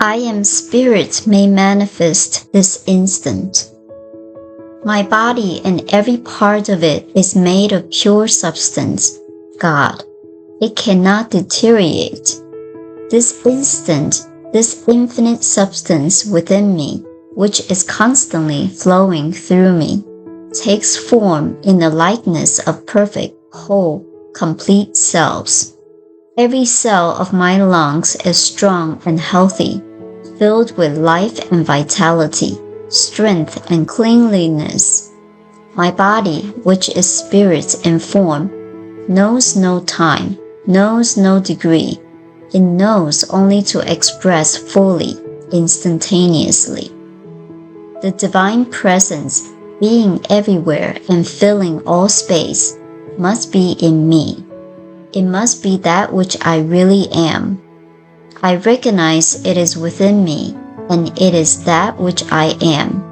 I am spirit may manifest this instant. My body and every part of it is made of pure substance, God. It cannot deteriorate. This instant, this infinite substance within me, which is constantly flowing through me, takes form in the likeness of perfect, whole, complete selves. Every cell of my lungs is strong and healthy, filled with life and vitality, strength and cleanliness. My body, which is spirit in form, knows no time, knows no degree. It knows only to express fully, instantaneously. The divine presence, being everywhere and filling all space, must be in me. It must be that which I really am. I recognize it is within me, and it is that which I am.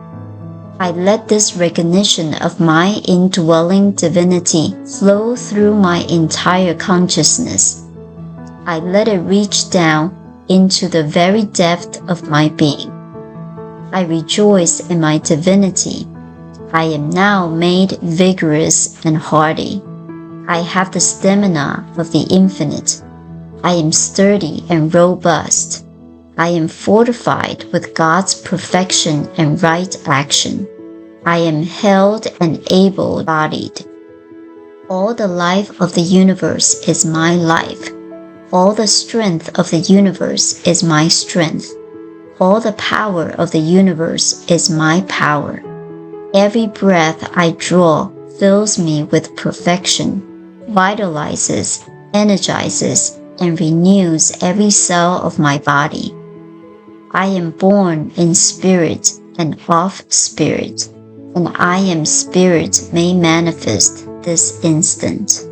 I let this recognition of my indwelling divinity flow through my entire consciousness. I let it reach down into the very depth of my being. I rejoice in my divinity. I am now made vigorous and hardy. I have the stamina of the infinite. I am sturdy and robust. I am fortified with God's perfection and right action. I am held and able-bodied. All the life of the universe is my life. All the strength of the universe is my strength. All the power of the universe is my power. Every breath I draw fills me with perfection, vitalizes, energizes, and renews every cell of my body. I am born in spirit and of spirit, and I am spirit may manifest this instant.